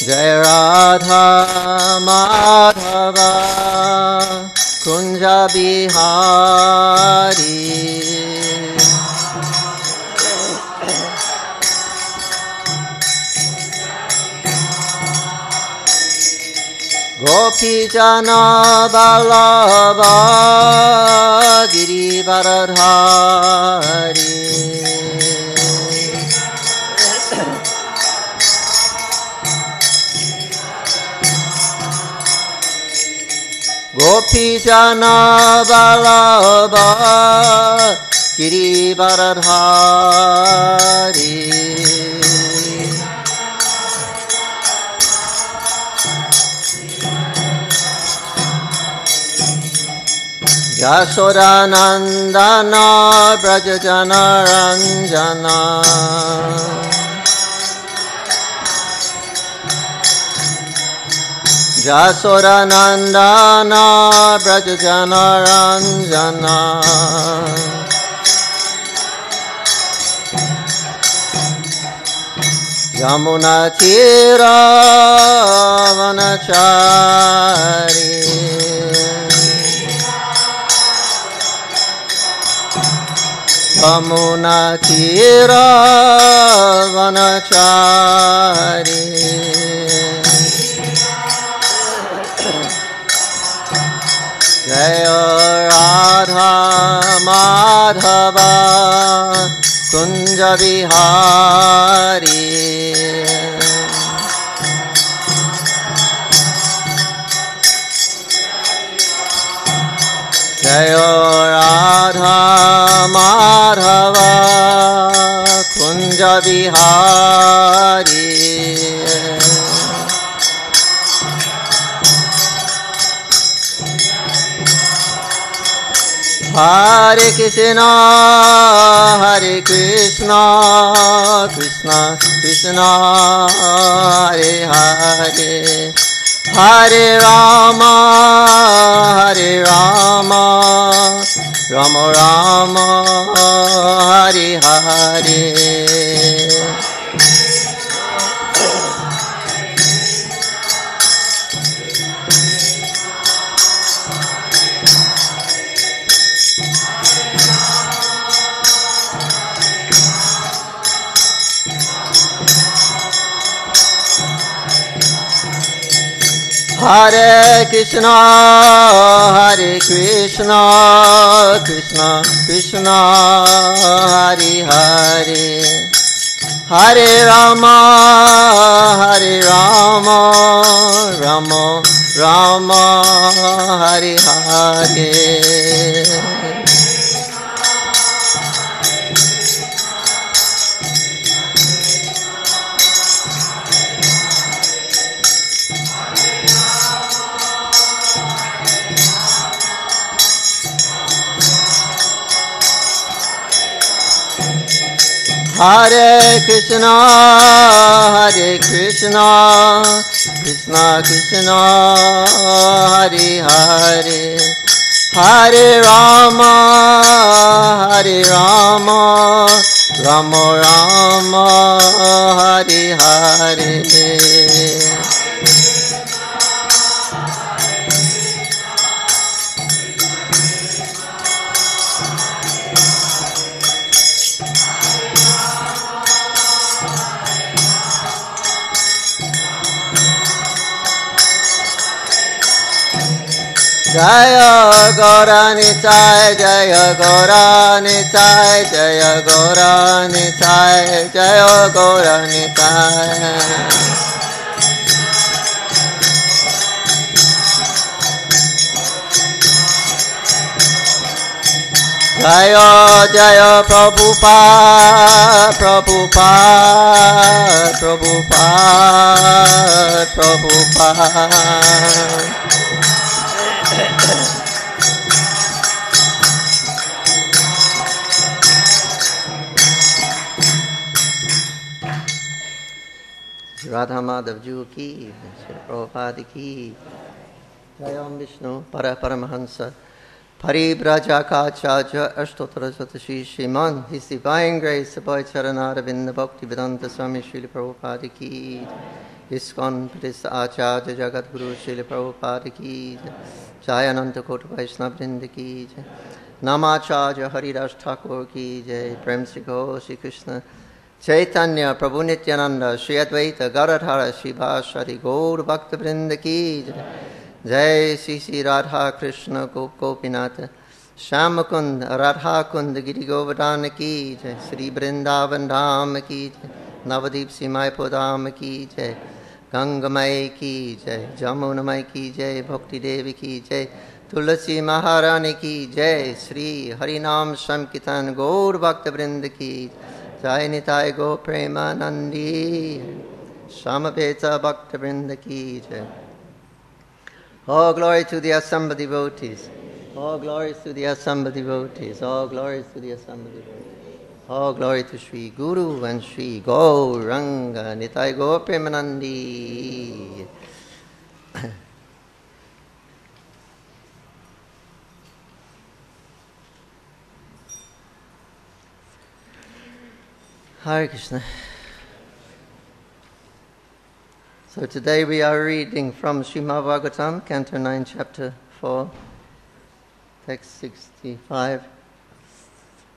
Jai Radha Madhava Kunja Bihari Gopi Jana Vallabha Girivaradhari Gopi Jana Vallabha Girivaradhari Yasodanandana Brajajana Ranjana Yasodanandana Brajajana Ranjana Yamuna Tira Vanachari Yamuna Tira Vanachari Jaya Radha Madhava Kunja Bihari Jaya Radha Madhava Kunja Bihari Hare Krishna Hare Krishna Krishna Krishna Hare Hare Hare Rama Hare Rama Rama Rama Hare Hare Hare Krishna Hare Krishna Krishna Krishna Hare Hare Hare Rama Hare Rama Rama Rama Hare Hare Hare Krishna Hare Krishna Krishna Krishna Hare Hare Hare Rama Hare Rama Rama Rama Hare Hare Jaya Gauranitai Jaya Gauranitai Jaya Gauranitai Jaya Gauranitai Jaya Jaya Prabhupada Prabhupada Prabhupada Prabhupada Radha Madhav Ji ki, Prabhupada ki, Jai Om Vishnu Paramahansa Paribrajakachaja Ashtotarasatashi Shiman, His Divine Grace, Abhay Charanaravinda Bhakti Vedanta Swami Srila Prabhupada Ki, ISKCON Pradesa Acharya Jagat Guru Srila Prabhupada Ki, Jayananta Kota Vaishnava Vrinda Ki, Namacharya Haridas Thakur Ki, Jai Prem Sikho Shri Krishna Chaitanya Prabhu Nityananda Shri Advaita Garadhara Shri Bhashari Gaur Bhakta Vrinda Ki, Jai Shri Shri Radha Krishna Gopinath Shamakund Radha Kund Giri Govardhana Ki Jai Shri Vrindavan Dham Ki Jai Navadip Si Mayapur Dham Ki Jai Ganga Mai Ki Jai Jamuna Mai Ki Jai Bhakti Devi Ki Jai Tulasi Maharani Ki Jai Shri Harinam Sankirtan Gaur Bhakta Vrinda Ki Jai Nitai Go Premanandi Samapeta Bhakta Vrinda Ki Jai. All glory to the assembled devotees. All glories to the assembled devotees. All glories to the assembled devotees. All glory to Sri Guru and Sri Gauranga Nitai Gaur Premanandi. Hare Krishna. So today we are reading from Srimad Bhagavatam, Canto 9, Chapter 4, Text 65.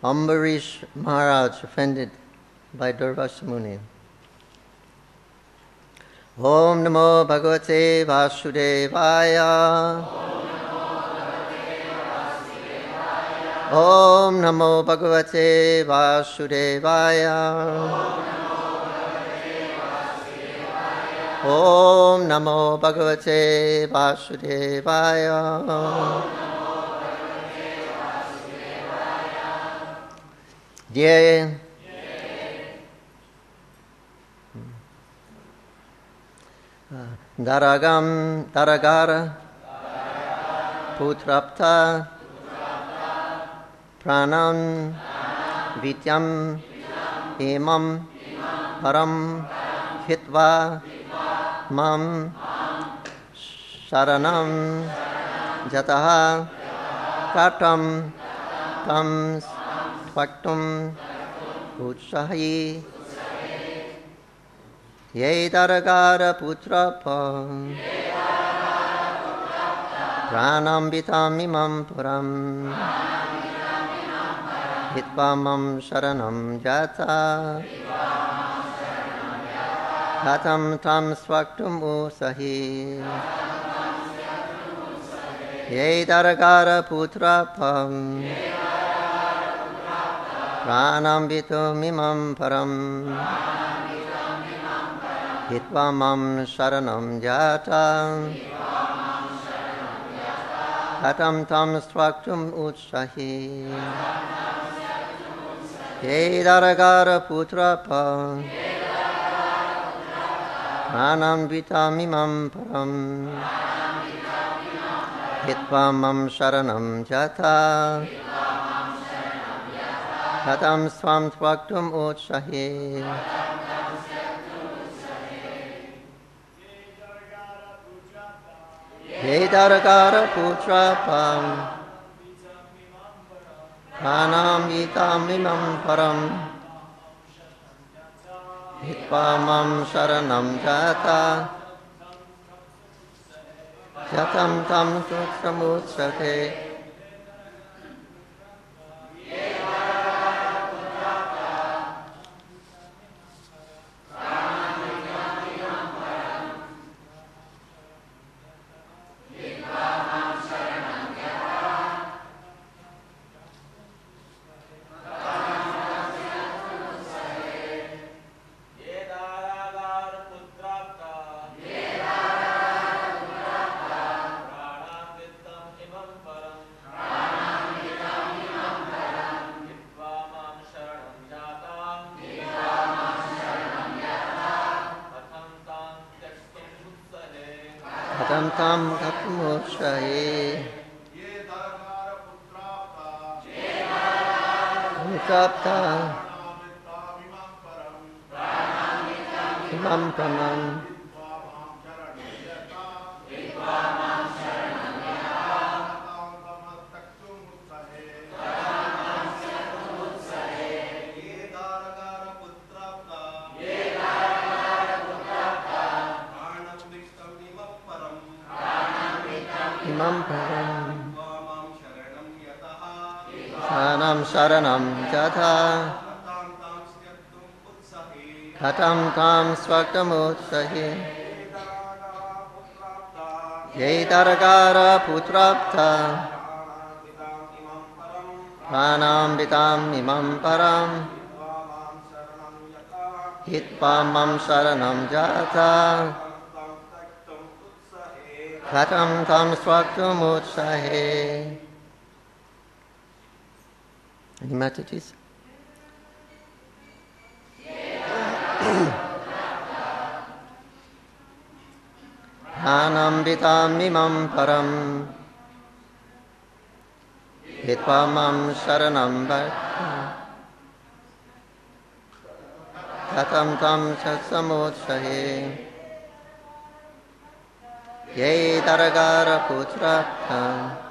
Ambarish Maharaj offended by Durvasa Muni. Om Namo Bhagavate Vasudevaya. Om Namo Bhagavate Vasudevaya. Om Namo Bhagavate Vasudevaya. Ye Daragara Putrapta Pranam Vityam Imam Param Hitva Mam Sharanam Jataha Katam Tam Svaktum Utsahi Ye Daragara Putrapam Pranam Vitam Imam Param Hitva Mam Sharanam Jata Katam Tam Svaktum Usahi Ye Daragara Putrapam Pranam Vitam Imam Param Hitva Mam Sharanam Jata Katam Tam Svaktum Utsahi Ye Daragara Putrapam Pranam Vitam Imam Param Hitva Mam Sharanam Jata Katam Swam Svaktum Utsahi Ye Daragara Putrapam Pranam Vitam Imam Param Hitva Mam Sharanam Jata Jatam Tam Sutsamutsate Tam Katmoshaye Putrapta Imam Pranam imam param. Sanam sharanam jatha. Katam tam swaktam utsahi. Yedaragara putrapta. Pranam vitam imam param. Hitva mam sharanam jata. Katam tam swaktam utsahe. Any messages? Pranam vitam imam param. Hitva mam sharanam jata. Katam tam satsamutsahe. Ye daragara putrapta.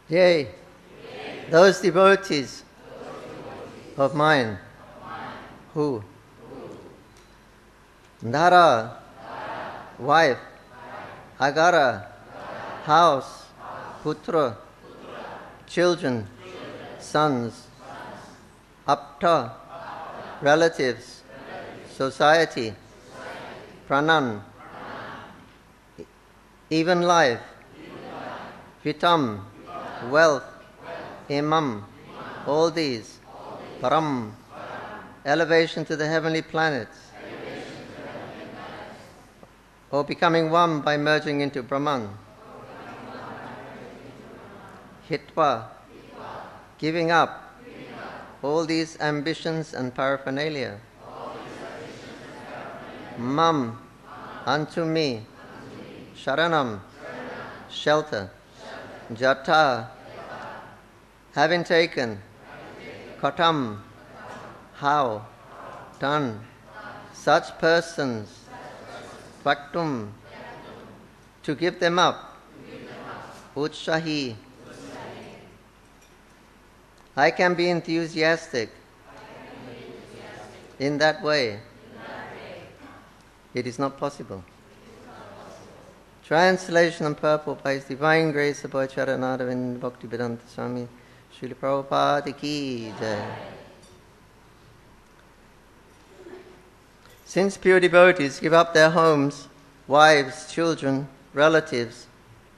Yea, those devotees of mine who Dara, wife, Agara, house, Putra, children, sons, Apta, relatives, society, Pranan, even life, Vitam, wealth, Imam, all these, Param, elevation to the heavenly planets, or becoming one by merging into Brahman, Hitva, giving up all these ambitions and paraphernalia, Mam, unto me, Sharanam, shelter, Jata, having taken, Katam, how, done, such persons, Vaktum, to give them up, Utshahi, I can be enthusiastic in that way. It is not possible. Translation and purport by His Divine Grace of Charanaravind Bhaktivedanta Swami Srila Prabhupada Ki Jai. Since pure devotees give up their homes, wives, children, relatives,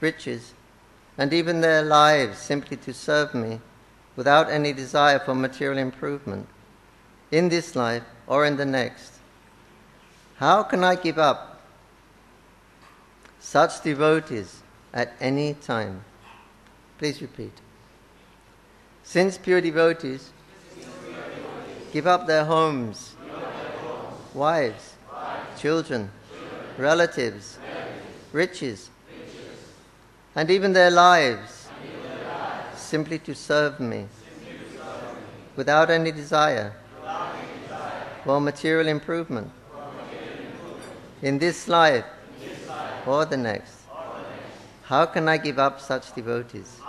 riches, and even their lives simply to serve me, without any desire for material improvement, in this life or in the next, how can I give up such devotees at any time? Please repeat. Since pure devotees give up their homes, wives, children, relatives, riches, and even their lives, simply to serve me, without any desire for material improvement, in this life or the next, how can I give up such devotees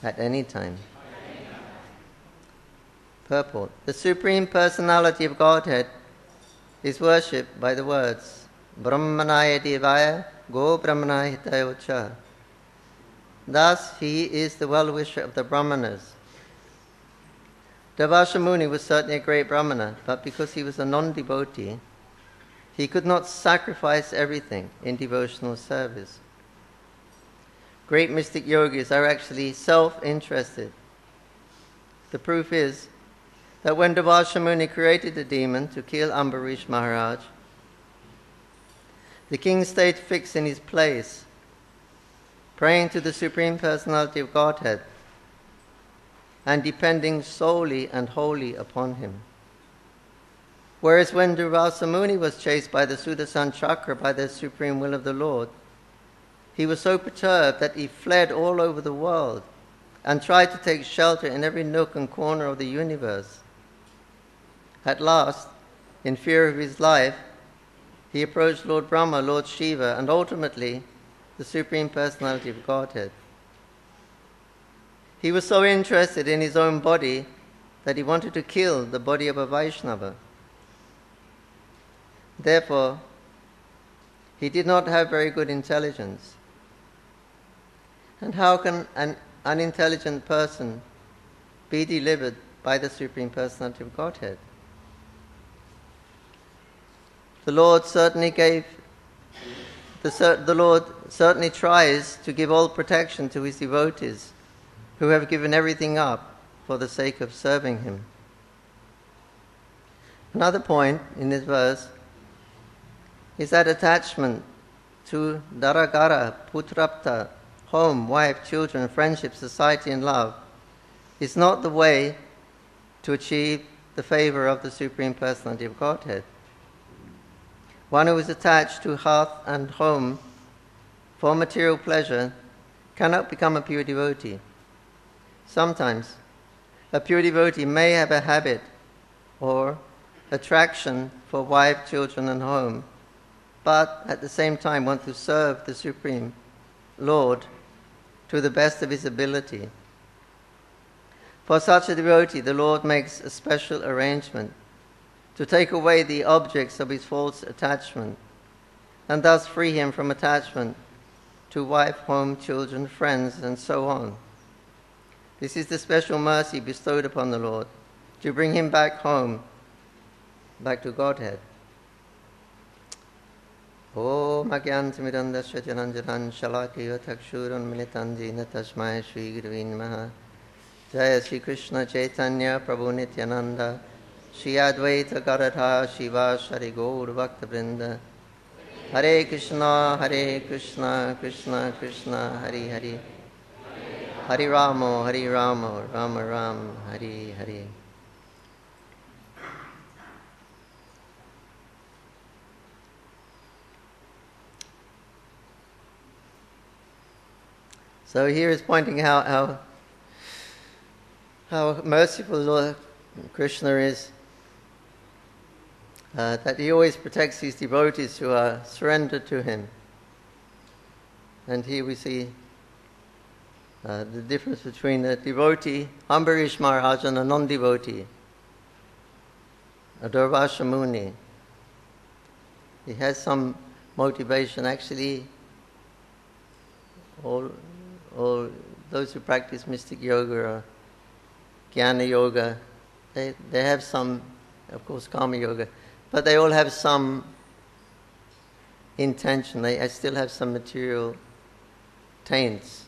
at any time? Purport. The Supreme Personality of Godhead is worshipped by the words Brahmanaya Devaya Go Brahmanaya Hitayocha. Thus, he is the well-wisher of the Brahmanas. Devasha Muni was certainly a great Brahmana, but because he was a non-devotee, he could not sacrifice everything in devotional service. Great mystic yogis are actually self-interested. The proof is that when Durvasa Muni created the demon to kill Ambarish Maharaj, the king stayed fixed in his place, praying to the Supreme Personality of Godhead and depending solely and wholly upon him. Whereas when Durvasa Muni was chased by the Sudarshan Chakra by the supreme will of the Lord, he was so perturbed that he fled all over the world and tried to take shelter in every nook and corner of the universe. At last, in fear of his life, he approached Lord Brahma, Lord.Siva, and ultimately the Supreme Personality of Godhead. He was so interested in his own body that he wanted to kill the body of a Vaishnava. Therefore, he did not have very good intelligence. And how can an unintelligent person be delivered by the Supreme Personality of Godhead? The Lord certainly tries to give all protection to his devotees who have given everything up for the sake of serving him. Another point in this verse is that attachment to Daragara, Putrapta, home, wife, children, friendship, society, and love is not the way to achieve the favor of the Supreme Personality of Godhead. One who is attached to hearth and home for material pleasure cannot become a pure devotee. Sometimes a pure devotee may have a habit or attraction for wife, children, and home, but at the same time want to serve the Supreme Lord to the best of his ability. For such a devotee, the Lord makes a special arrangement to take away the objects of his false attachment and thus free him from attachment to wife, home, children, friends, and so on. This is the special mercy bestowed upon the Lord to bring him back home, back to Godhead. Om Agyantamidandasya Jananjanan Shalakaya Takshurun Minitanjina Tasmai Shri Guruvin Maha Jaya Shri Krishna Chaitanya Prabhu Nityananda Shri Advaita Garadha Shiva Shari Gaur Bhakta Vrinda Hare Krishna Krishna Krishna Hare Hare Hare Rama Rama Rama Hare Hare. So here is pointing out how merciful Lord Krishna is, that he always protects his devotees who are surrendered to him. And here we see the difference between a devotee, Ambarish Maharaj, and a non-devotee, a Durvasa Muni. He has some motivation. Actually, all those who practice mystic yoga or jnana yoga, they have some, of course, karma yoga, but they all have some intention. They still have some material taints.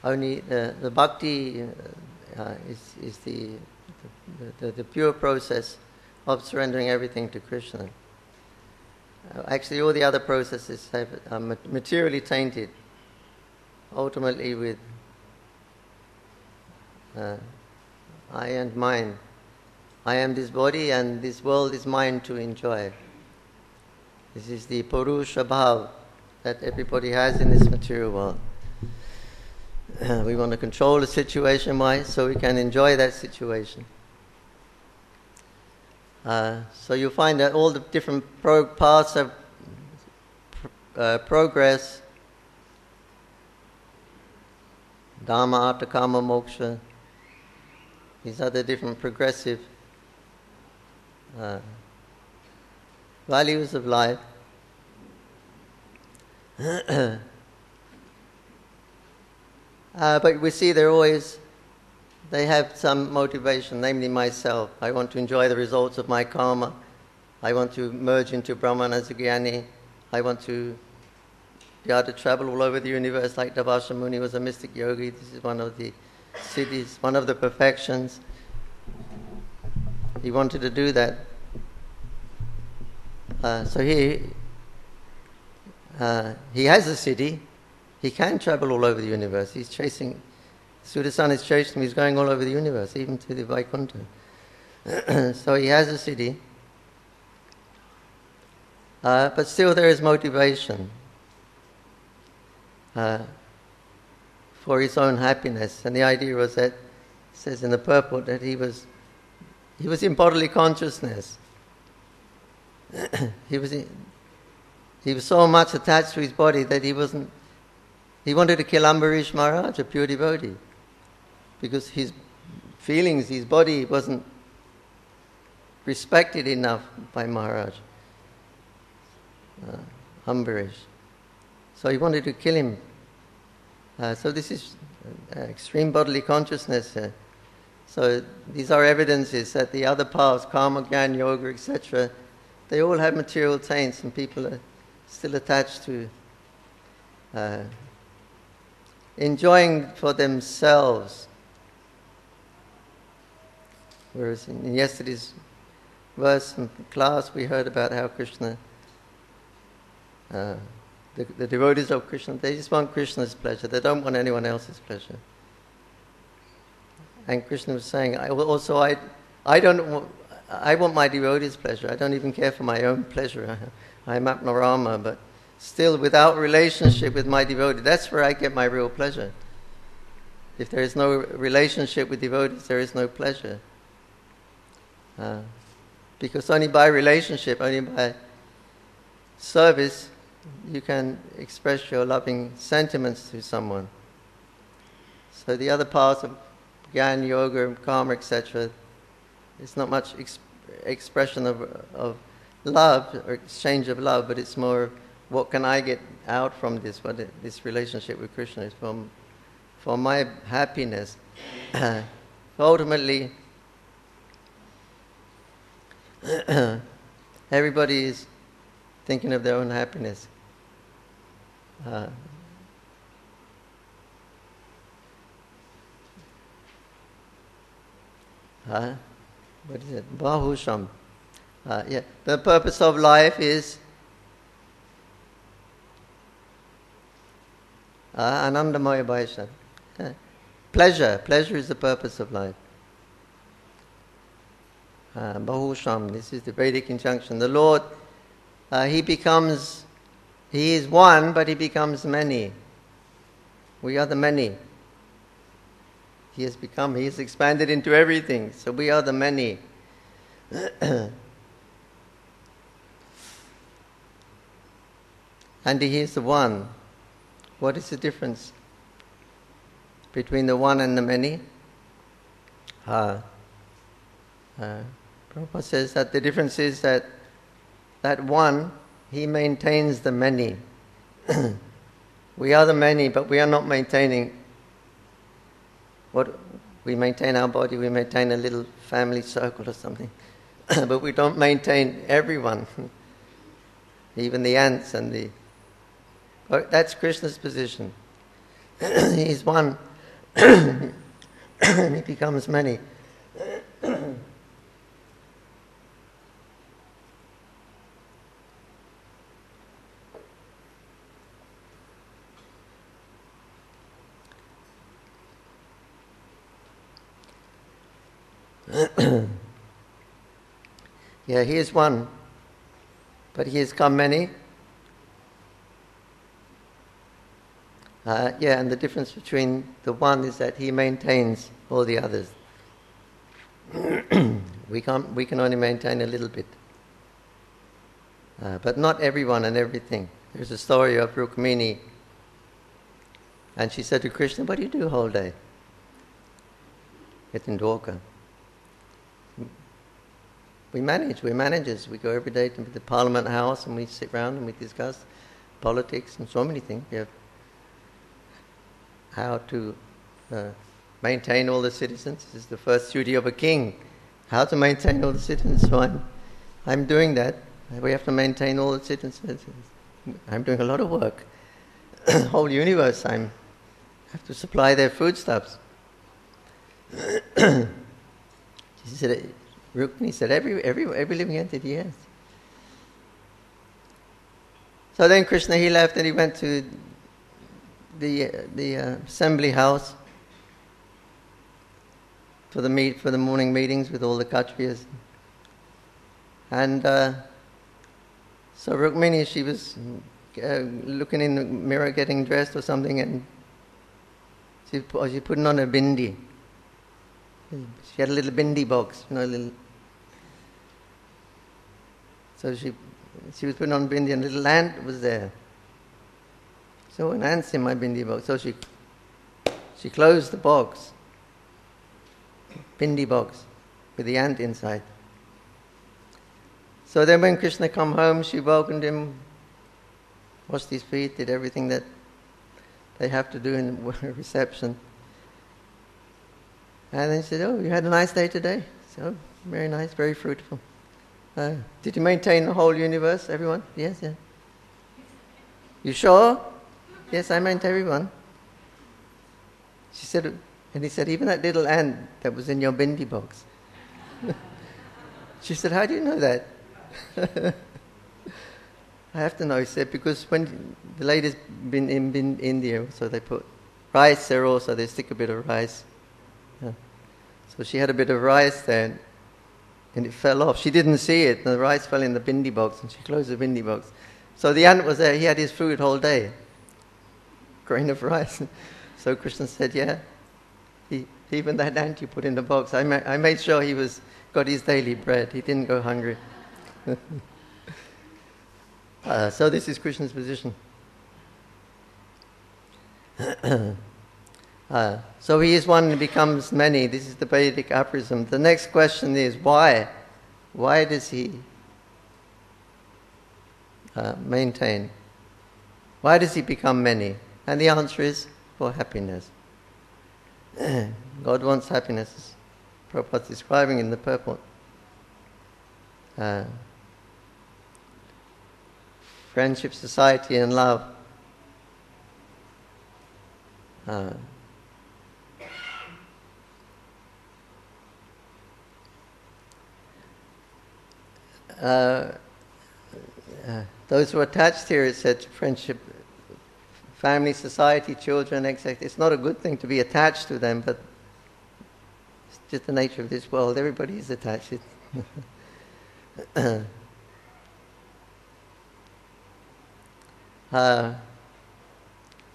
Only the bhakti is the pure process of surrendering everything to Krishna. Actually, all the other processes are materially tainted, ultimately with I and mine. I am this body and this world is mine to enjoy. This is the Purusha Bhav that everybody has in this material world. We want to control the situation, why? So we can enjoy that situation. So you find that all the different paths of progress, Dhamma, Artha, Kama, Moksha, these are the different progressive values of life. But we see they're always they have some motivation, namely myself. I want to enjoy the results of my karma. I want to merge into Brahman as a Jnani. I want to be able to travel all over the universe like Devasha Muni was a mystic yogi. This is one of the siddhis, one of the perfections. He wanted to do that. So he has a siddhi. He can travel all over the universe. He's chasing, Sudasan is chasing him. He's going all over the universe, even to the Vaikuntha. So he has a siddhi. But still there is motivation for his own happiness. And the idea was that, it says in the purport, that he was in bodily consciousness. He was so much attached to his body that he wanted to kill Ambarish Maharaj, a pure devotee, because his feelings, his body wasn't respected enough by Maharaj, Ambarish. So he wanted to kill him. So this is extreme bodily consciousness. So these are evidences that the other paths, karma, jnana, yoga, etc., they all have material taints, and people are still attached to enjoying for themselves. Whereas in yesterday's verse in class we heard about how Krishna, the devotees of Krishna, they just want Krishna's pleasure. They don't want anyone else's pleasure. And Krishna was saying, I want my devotees' pleasure. I don't even care for my own pleasure. I'm Apnarama, but still without relationship with my devotee, that's where I get my real pleasure. If there is no relationship with devotees, there is no pleasure. Because only by relationship, only by service, you can express your loving sentiments to someone. So the other parts of Jnana, Yoga, Karma, etc., it's not much expression of love or exchange of love, but it's more, what can I get out from this? What this relationship with Krishna is for my happiness. Ultimately, everybody is thinking of their own happiness. What is it? Bahusham. Yeah. The purpose of life is Anandamaya Bhaisha. Pleasure. Pleasure is the purpose of life. Bahusham. This is the Vedic injunction. The Lord, He is one, but He becomes many. We are the many. He has expanded into everything. So we are the many. And He is the one. What is the difference between the one and the many? Prabhupada says that the difference is that one, He maintains the many. We are the many, but we are not maintaining what we maintain our body. We maintain a little family circle or something, but we don't maintain everyone, even the ants and the. That's Krishna's position. He's one, and He becomes many. Yeah, He is one, but He has come many. And the difference between the one is that He maintains all the others. We can only maintain a little bit, but not everyone and everything. There's a story of Rukmini, and she said to Krishna, "What do you do the whole day?" It's in Dwarka. We're managers. We go every day to the Parliament House and we sit round and we discuss politics and so many things. We have how to maintain all the citizens. This is the first duty of a king. How to maintain all the citizens? So I'm doing that. We have to maintain all the citizens. I'm doing a lot of work. Whole universe, I have to supply their foodstuffs. She said, Rukmini said, every living entity, yes. So then Krishna, he left and he went to the assembly house for the morning meetings with all the Kshatriyas. And so Rukmini, she was looking in the mirror, getting dressed or something, and she putting on a bindi. She had a little bindi box, So she was putting on bindi, and a little ant was there. So an ant's in my bindi box. So she closed the box, bindi box, with the ant inside. So then when Krishna come home, she welcomed him, washed his feet, did everything that they have to do in reception. And then she said, "Oh, you had a nice day today?" So, very nice, very fruitful. Did you maintain the whole universe, everyone? Yes, yeah. You sure? Yes, I maintained everyone. She said, and he said, even that little ant that was in your bindi box. She said, how do you know that? I have to know, he said, because when the ladies been in India, so they put rice there also, they stick a bit of rice. Yeah. So she had a bit of rice there, and it fell off. She didn't see it, and the rice fell in the bindi box, and she closed the bindi box. So the ant was there, he had his food whole day. Grain of rice. So Krishna said, yeah, even that ant you put in the box, I made sure he got his daily bread. He didn't go hungry. So this is Krishna's position. So he is one and becomes many. This is the Vedic aphorism. The next question is why? Why does he maintain? Why does he become many? And the answer is for happiness. God wants happiness, as Prabhupada is describing in the purport. Friendship, society, and love. Those who are attached here, it said friendship, family, society, children, etc. It's not a good thing to be attached to them, but it's just the nature of this world. Everybody is attached.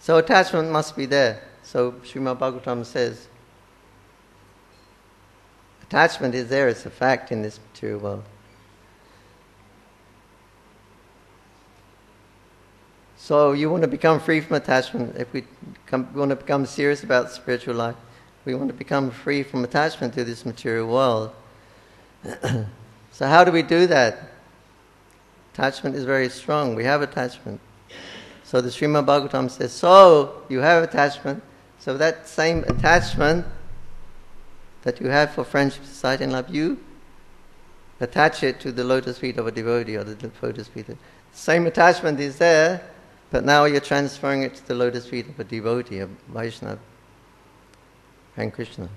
So attachment must be there. So Srimad Bhagavatam says, attachment is there, it's a fact in this material world. So you want to become free from attachment. If we want to become serious about spiritual life, we want to become free from attachment to this material world. So how do we do that? Attachment is very strong. We have attachment. So the Srimad Bhagavatam says, so you have attachment. So that same attachment that you have for friendship, society and love, you attach it to the lotus feet of a devotee or the lotus feet. The same attachment is there, but now you're transferring it to the lotus feet of a devotee, of Vaishnava and Krishna.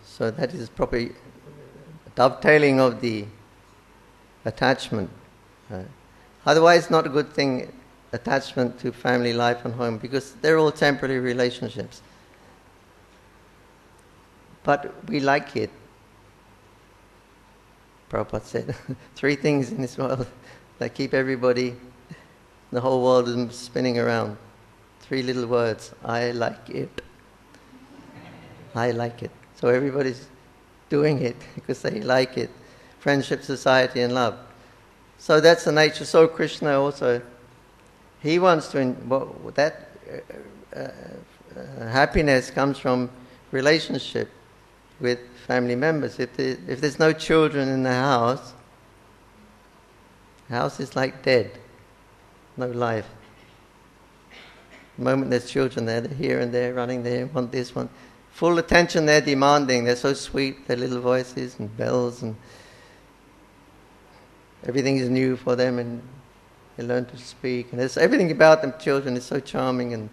So that is probably dovetailing of the attachment. Otherwise, not a good thing, attachment to family life and home, because they're all temporary relationships. But we like it. Prabhupada said, 3 things in this world that keep everybody, the whole world spinning around. 3 little words. I like it. I like it. So everybody's doing it because they like it. Friendship, society and love. So that's the nature. So Krishna also, he wants to, happiness comes from relationship with family members. If there's no children in the house is like dead, no life. The moment there's children there, they're here and there, running there, want this one. Full attention they're demanding. They're so sweet, their little voices and bells, and everything is new for them, and they learn to speak. And there's everything about them, children, is so charming and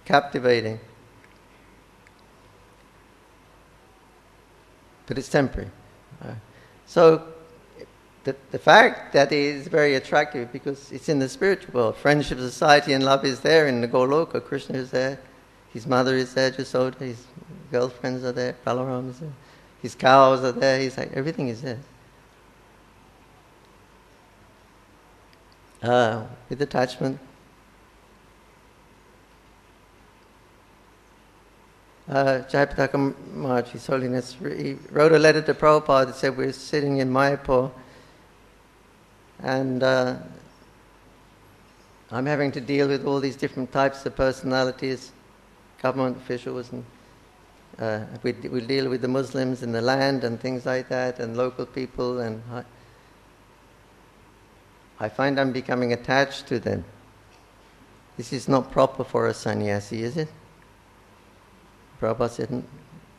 captivating. But it's temporary. So the fact that it is very attractive because it's in the spiritual world. Friendship, society and love is there in the Goloka. Krishna is there. His mother is there, Jasoda. His girlfriends are there. Balaram is there. His cows are there. Everything is there. With attachment. Jayapataka Maharaj, His Holiness, he wrote a letter to Prabhupada that said we're sitting in Mayapur and I'm having to deal with all these different types of personalities, government officials, and we deal with the Muslims in the land and things like that, and local people, and I find I'm becoming attached to them. This is not proper for a sannyasi, is it? Prabhupada said,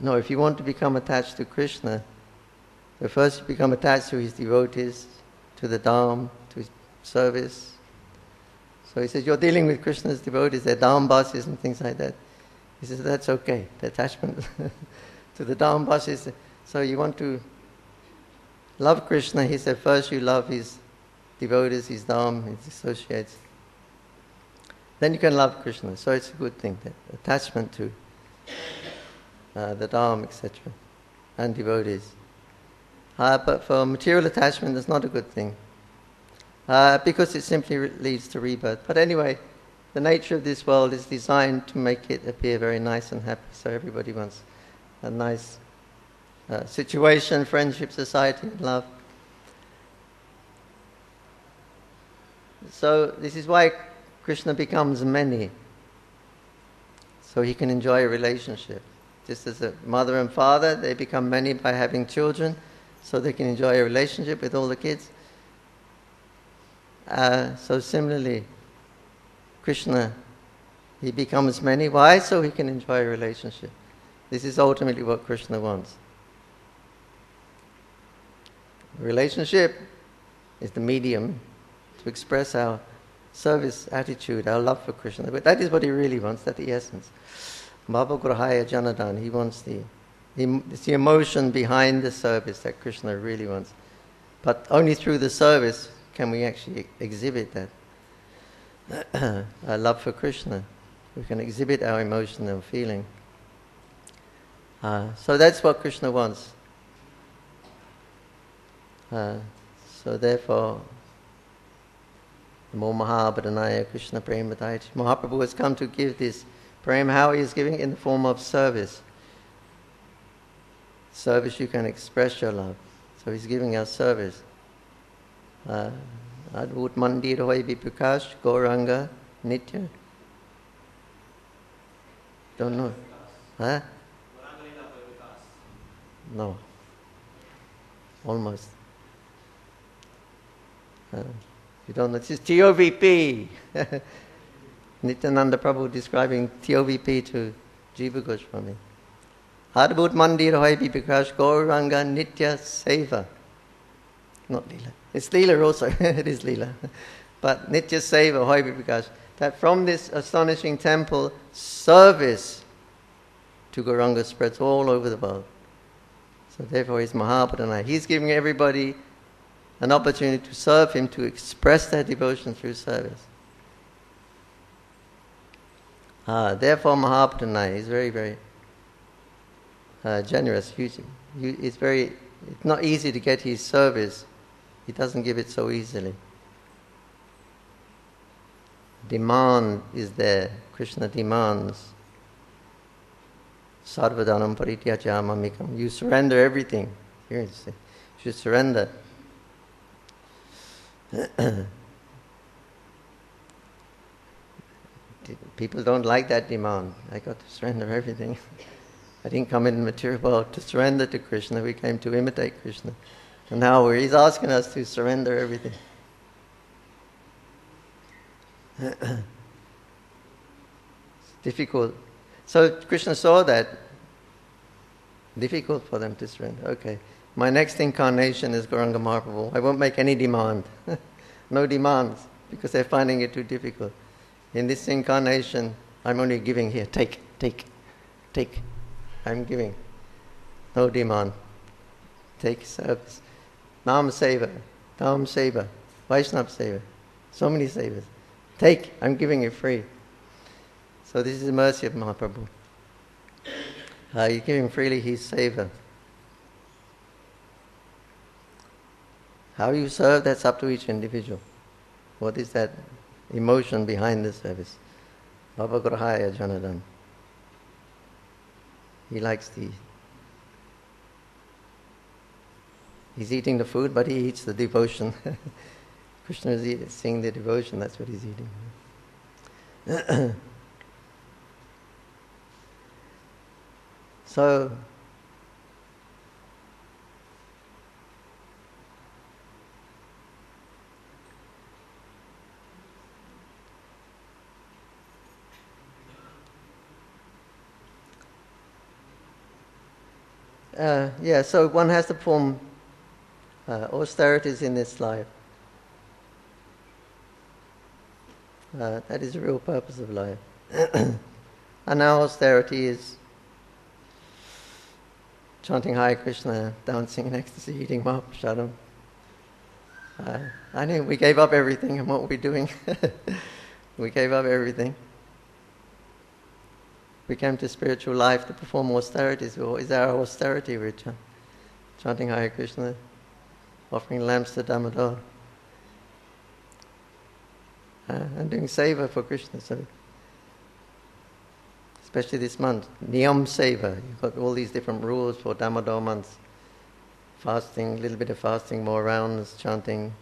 no, if you want to become attached to Krishna, first you become attached to his devotees, to the Dham, to his service. So he says, you're dealing with Krishna's devotees, they're Dham buses and things like that. He says, that's okay, the attachment to the Dham buses. So you want to love Krishna, he said, first you love his devotees, his Dham, his associates. Then you can love Krishna. So it's a good thing, that attachment to the Dham, etc., and devotees. But for material attachment, that's not a good thing, because it simply leads to rebirth. But anyway, the nature of this world is designed to make it appear very nice and happy, so everybody wants a nice situation, friendship, society, and love. So this is why Krishna becomes many, so he can enjoy a relationship. Just as a mother and father, they become many by having children, so they can enjoy a relationship with all the kids. So similarly, Krishna, he becomes many. Why? So he can enjoy a relationship. This is ultimately what Krishna wants. A relationship is the medium to express our service attitude, our love for Krishna. But that is what he really wants, that's the essence. H.G.Jananivas, he wants it's the emotion behind the service that Krishna really wants. But only through the service can we actually exhibit that our love for Krishna. We can exhibit our emotion and feeling. So that's what Krishna wants. So therefore, Namo Mahabharanaya Krishna Premadaya. Mahaprabhu has come to give this prem. How he is giving it? In the form of service. Service, you can express your love. So he's giving us service. Advut Mandir Hoy Vipukash Gauranga Nitya. Don't know. Huh? No. Almost. You don't know. This is TOVP. Nityananda Prabhu describing TOVP to Jiva Goswami. Advut Mandir Hoy Vipukash Gauranga Nitya Seva. Not Leela. It's Leela also. It is Leela. But Nitya Seva Hoy Vipukash. That from this astonishing temple, service to Gauranga spreads all over the world. So therefore he's Mahabharanaya. He's giving everybody an opportunity to serve him, to express their devotion through service. Therefore Mahabharanaya is very, very generous. It's not easy to get his service. He doesn't give it so easily. Demand is there. Krishna demands. Sarvadanam parityaja mamikam. You surrender everything. Here you should surrender. People don't like that demand. I got to surrender everything. I didn't come in the material world to surrender to Krishna. We came to imitate Krishna. And now he's asking us to surrender everything. difficult. So Krishna saw that. Difficult for them to surrender. Okay. My next incarnation is Gauranga Mahaprabhu. I won't make any demand. No demands, because they're finding it too difficult. In this incarnation, I'm only giving here. Take. I'm giving. No demand. Take service. Nam Seva, Dham Seva, Vaishnava Seva. So many sevas. Take, I'm giving it free. So this is the mercy of Mahaprabhu. You give him freely his seva. How you serve, that's up to each individual. What is that emotion behind the service? Bhavagrahaya Janadan. He likes the... He's eating the food, but he eats the devotion. Krishna is seeing the devotion, that's what he's eating. So, so one has to perform austerities in this life. That is the real purpose of life. And our austerity is chanting Hare Krishna, dancing in ecstasy, eating Mahaprasadam. I knew we gave up everything, and what were we doing? We gave up everything. We came to spiritual life to perform austerities. What is our austerity? We're chanting Hare Krishna, offering lamps to Damodar, and doing seva for Krishna. So, especially this month, Niyam Seva. You've got all these different rules for Damodar months. Fasting, a little bit of fasting, more rounds, chanting,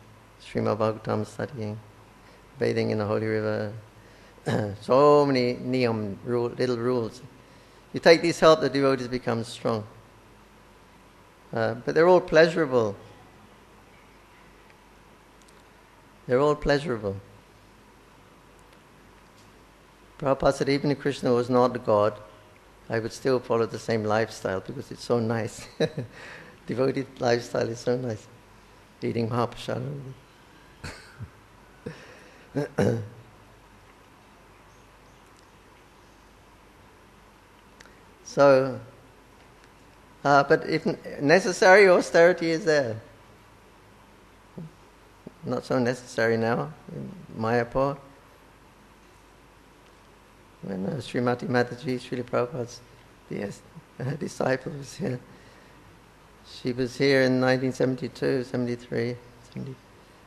Srimad Bhagavatam, studying, bathing in the holy river. So many niyam, little rules. You take these help, the devotees become strong. But they're all pleasurable. They're all pleasurable. Prabhupada said, even if Krishna was not God, I would still follow the same lifestyle because it's so nice. Devotee lifestyle is so nice. Eating Mahaprasadam. So, but if necessary, austerity is there. Not so necessary now in Mayapur. When Srimati Mataji, Srila Prabhupada's disciple, was here. She was here in 1972, 73.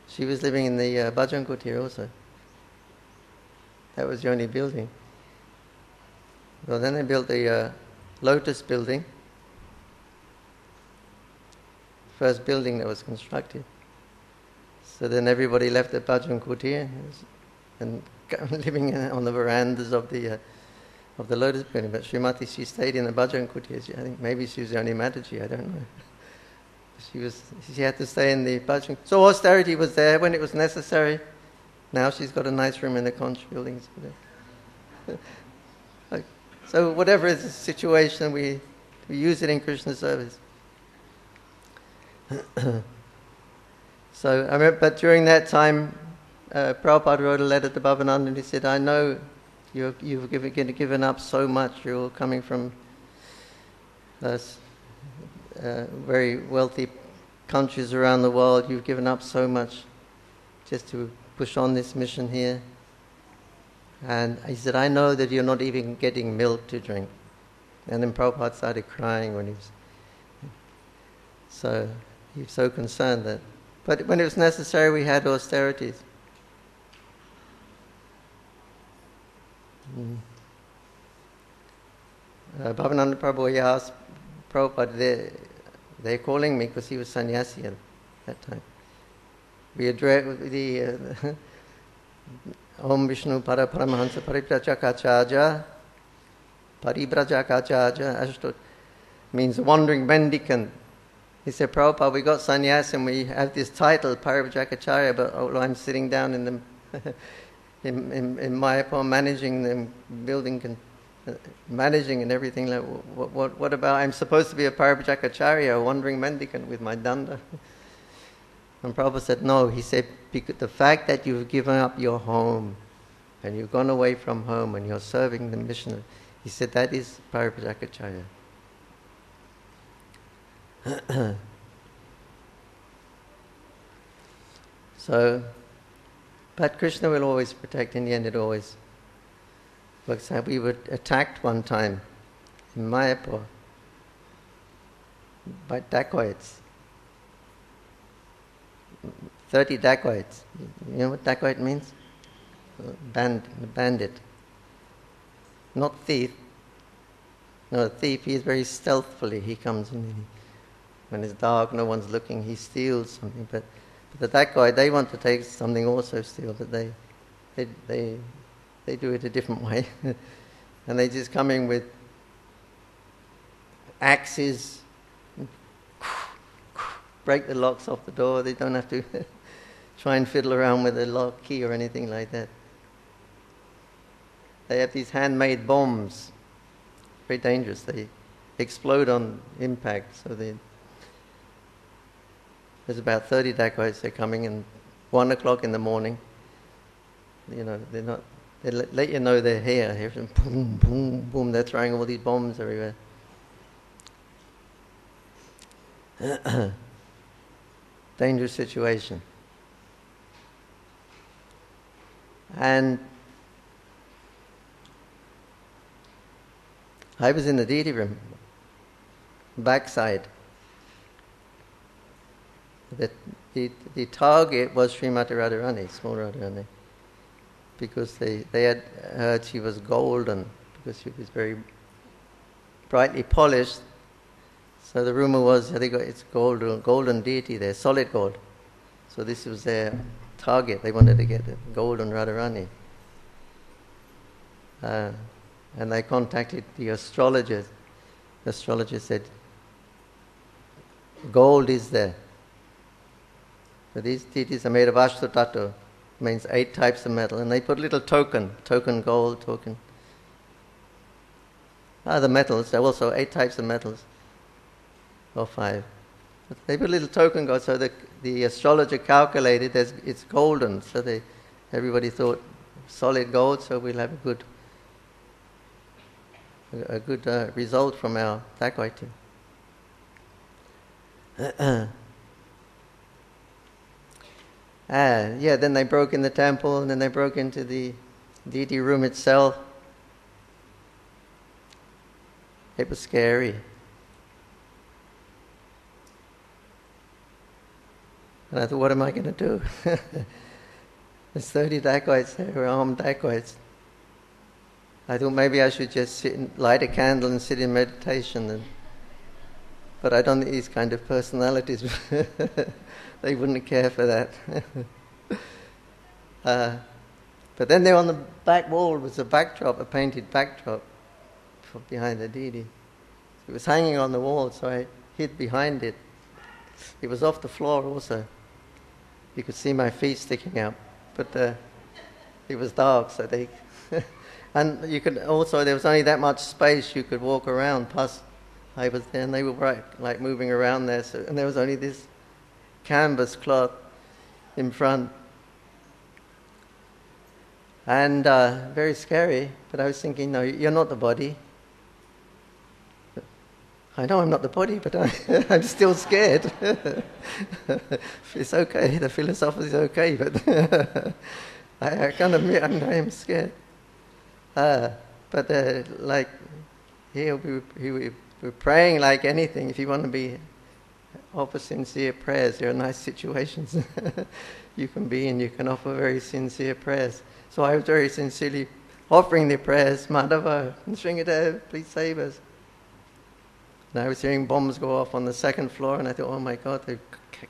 She was living in the Bhajan Kutir also. That was the only building. Well, then they built the Lotus building. First building that was constructed. So then everybody left the Bhajan Kutir and living on the verandas of the Lotus building. But Srimati, she stayed in the Bhajan Kutir. I think maybe she was the only Mataji, I don't know. She had to stay in the Bhajan. So austerity was there when it was necessary. Now she's got a nice room in the conch buildings. So whatever is the situation, we use it in Krishna service. So I remember, but during that time, Prabhupada wrote a letter to Bhavananda and he said, I know you've given up so much. You're all coming from very wealthy countries around the world. You've given up so much just to push on this mission here. And he said, I know that you're not even getting milk to drink. And then Prabhupada started crying when he was so concerned that. But when it was necessary, we had austerities. Bhavananda Prabhu, he asked Prabhupada, they're calling me because he was sannyasi at that time. We addressed the Om Vishnu Para Paramahansa Paribrajakachaja. Paribrajakachaja means wandering mendicant. He said, Prabhupada, we got sannyas and we have this title, Paribrajacharya, but I'm sitting down in the in Mayapur, managing them, building, managing and everything. Like, what about? I'm supposed to be a Parabhajakacharya, a wandering mendicant with my danda. And Prabhu said, no. He said, because the fact that you've given up your home and you've gone away from home and you're serving the mission, he said that is Parabhajakacharya. So, but Krishna will always protect. In the end, it always works out. We were attacked one time in Mayapur by dacoits. 30 dacoits. You know what dacoit means? Bandit. Not thief. No, a thief, he is very stealthily. He comes in, when it's dark, no one's looking, he steals something. But the dacoit, they want to take something also steal, but they do it a different way. And they just come in with axes, break the locks off the door. They don't have to try and fiddle around with the lock key or anything like that. They have these handmade bombs, very dangerous. They explode on impact. So there's about 30 dacoits. They're coming in 1 o'clock in the morning. You know, they let you know they're here. Here's boom, boom, boom. They're throwing all these bombs everywhere. Dangerous situation. And I was in the deity room, backside. The target was Srimati Radharani, small Radharani, because they had heard she was golden, because she was very brightly polished. So the rumor was it's golden deity there, solid gold. So this was their target. They wanted to get a golden Radharani. And they contacted the astrologers. The astrologer said, gold is there. So these deities are made of Ashta Tattva, means 8 types of metal. And they put a little token gold, token. The metals, there are also 8 types of metals. Or 5. But they put a little token gold, so the astrologer calculated it's golden. So everybody thought solid gold, so we'll have a good result from our dacoiting. Then they broke in the temple, and then they broke into the deity room itself. It was scary. And I thought, what am I going to do? There's 30 dacoits there, armed dacoits. I thought maybe I should just sit and light a candle and sit in meditation. But I don't think these kind of personalities, they wouldn't care for that. But then there on the back wall was a backdrop, a painted backdrop behind the deity. It was hanging on the wall, so I hid behind it. It was off the floor also. You could see my feet sticking out, but it was dark, so they... and you could also, there was only that much space you could walk around, plus I was there, and they were like moving around there, and there was only this canvas cloth in front. And very scary, but I was thinking, no, you're not the body. I know I'm not the body, but I'm still scared. It's okay, the philosophy is okay, but I can't admit I am scared. But like here we're praying like anything. If you want to offer sincere prayers, there are nice situations you can be in. You can offer very sincere prayers. So I was very sincerely offering the prayers, Madhava, Sringadev, please save us. And I was hearing bombs go off on the 2nd floor, and I thought, oh my God, they've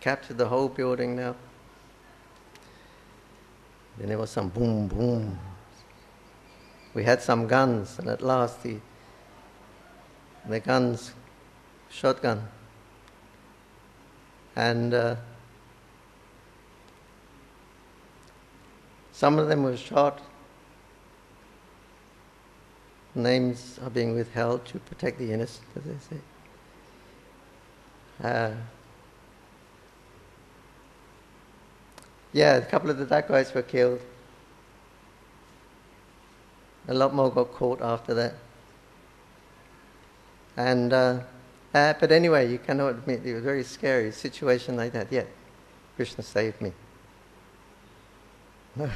captured the whole building now. Then there was some boom, boom. We had some guns, and at last the guns, shotgun. And Some of them were shot. Names are being withheld to protect the innocent, as they say. A couple of the dacoits were killed. A lot more got caught after that. And but anyway, you cannot admit it was a very scary situation like that. Yeah, Krishna saved me. No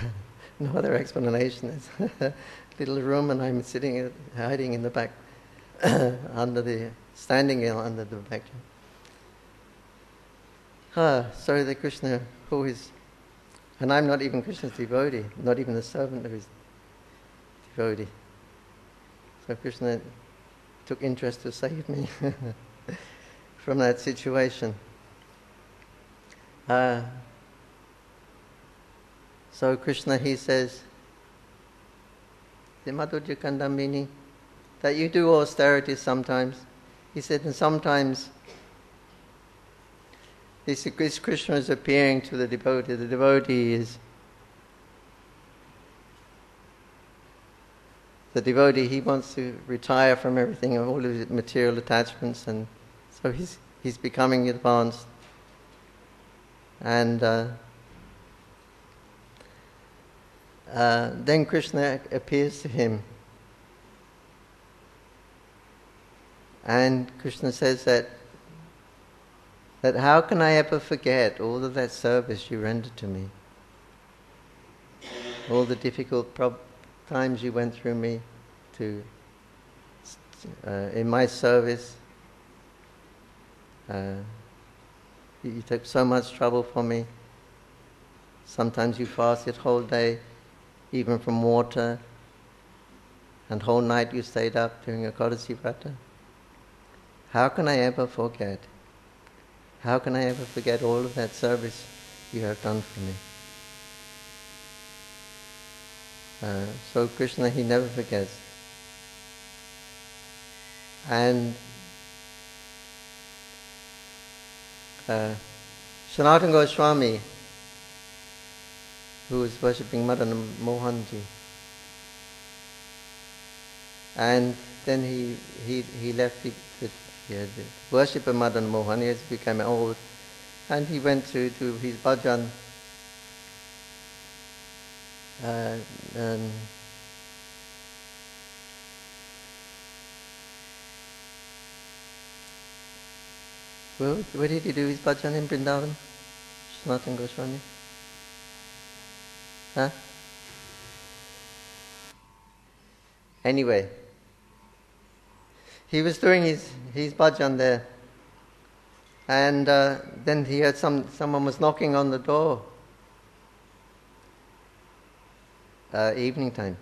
other explanation. It's a little room, and I'm hiding in the back, standing under the back. So the Krishna, who is, and I'm not even Krishna's devotee, not even the servant of his devotee. So Krishna took interest to save me from that situation. So Krishna, he says, that you do austerity sometimes. He said, and sometimes this Krishna is appearing to the devotee. The devotee, he wants to retire from everything, all of his material attachments, and so he's becoming advanced. And then Krishna appears to him, and Krishna says that how can I ever forget all of that service you rendered to me, all the difficult times you went through me in my service. You took so much trouble for me. Sometimes you fasted whole day, even from water, and whole night you stayed up doing a Ekadasi Vrata. How can I ever forget? How can I ever forget all of that service you have done for me? So Krishna, he never forgets. And Sanatana Goswami, who was worshipping Madan Mohanji, and then he left the worship of Madan Mohan. He became old, and he went to his bhajan. Where did he do his bhajan in Vrindavan? Sanatana Goswami? Huh? Anyway, he was doing his bhajan there, and then he heard someone was knocking on the door. Evening time,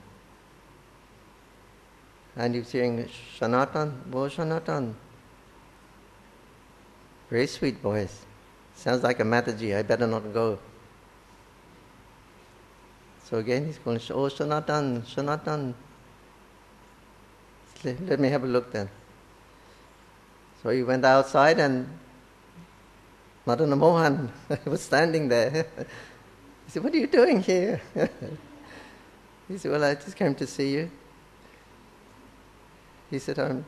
and he was hearing Sanatan, Bo Sanatan. Very sweet voice. Sounds like a Mataji. I better not go. So again he's calling, oh Sanatan, Sanatan. Let me have a look then. So he went outside, and Madana Mohan was standing there. He said, what are you doing here? He said, well, I just came to see you. He said, I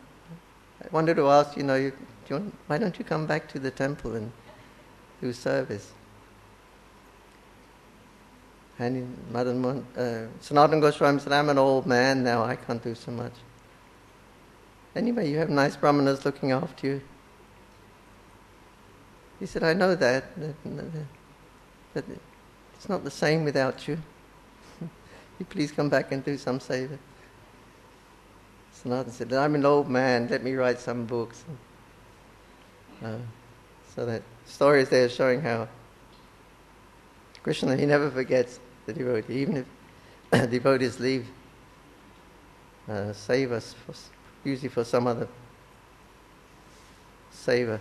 wanted to ask, why don't you come back to the temple and do service? And Sanatana Goswami said, I'm an old man now, I can't do so much. Anyway, you have nice brahmanas looking after you. He said, I know that it's not the same without you. You please come back and do some seva. Sanatana said, I'm an old man, let me write some books. So that story is there showing how Krishna, he never forgets the devotee, even if devotees leave sevas, usually for some other seva.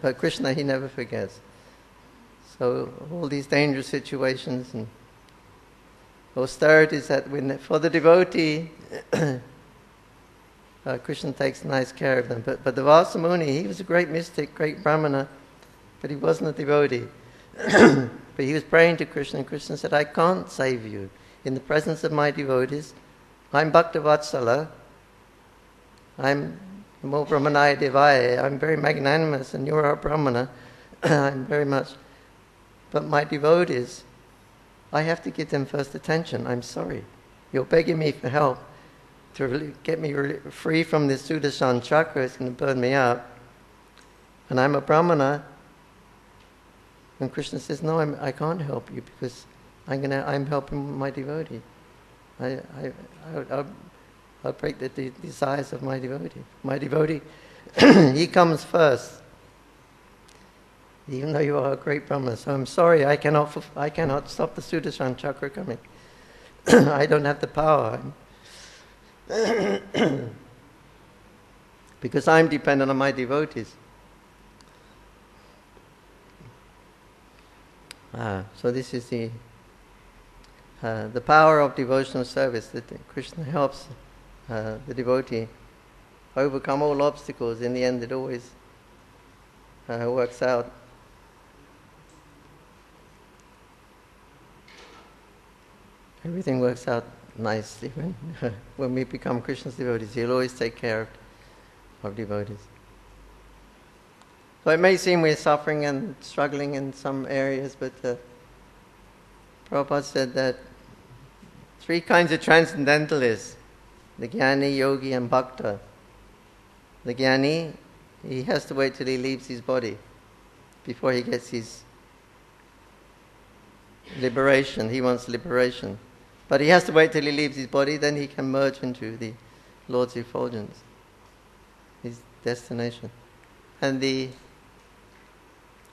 But Krishna, he never forgets. So all these dangerous situations and austerities that for the devotee, Krishna takes nice care of them. But the Vasa Muni, he was a great mystic, great brahmana, but he wasn't a devotee. But he was praying to Krishna, and Krishna said, I can't save you. in the presence of my devotees, I'm Bhaktavatsala, I'm Mo Brahmanaya Devaya, I'm very magnanimous, and you're a Brahmana, I'm very much. But my devotees, I have to give them first attention. I'm sorry. You're begging me for help to really get me free from this Sudarshan chakra. It's going to burn me up. And I'm a Brahmana. And Krishna says, no, I can't help you because I'm helping my devotee. I'll break the desires of my devotee. My devotee, he comes first. Even though you are a great Brahmana. So I'm sorry, I cannot stop the Sudarshan chakra coming. I don't have the power. Because I'm dependent on my devotees. So this is the power of devotional service, that Krishna helps the devotee overcome all obstacles. In the end, it always works out. Everything works out nicely when we become Krishna's devotees. He'll always take care of devotees. So it may seem we're suffering and struggling in some areas, but Prabhupada said that 3 kinds of transcendentalists, the Jnani, Yogi and Bhakta. The Jnani, he has to wait till he leaves his body before he gets his liberation. He wants liberation. But he has to wait till he leaves his body, then he can merge into the Lord's effulgence, his destination. And if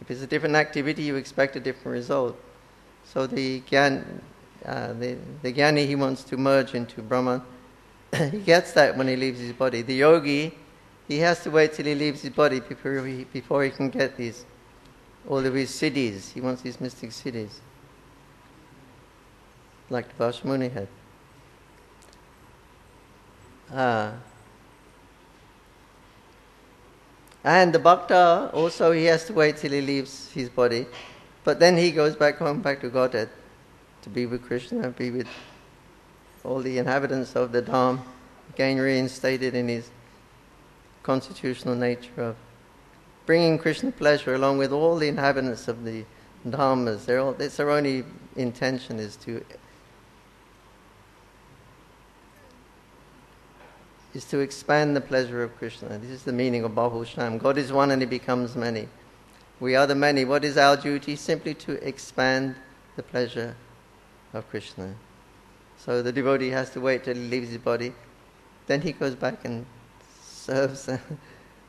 it's a different activity, you expect a different result. So the Jnani, he wants to merge into Brahman. He gets that when he leaves his body. The Yogi, he has to wait till he leaves his body before he can get all of his siddhis. He wants these mystic siddhis, like the Vashamuni had. And the Bhakta, also he has to wait till he leaves his body, but then he goes back to Godhead, to be with Krishna, be with all the inhabitants of the Dham, again reinstated in his constitutional nature of bringing Krishna pleasure along with all the inhabitants of the Dhammas. It's their only intention is to expand the pleasure of Krishna. This is the meaning of Bahu Sham. God is one and he becomes many. We are the many. What is our duty? Simply to expand the pleasure of Krishna. So the devotee has to wait till he leaves his body. Then he goes back and serves.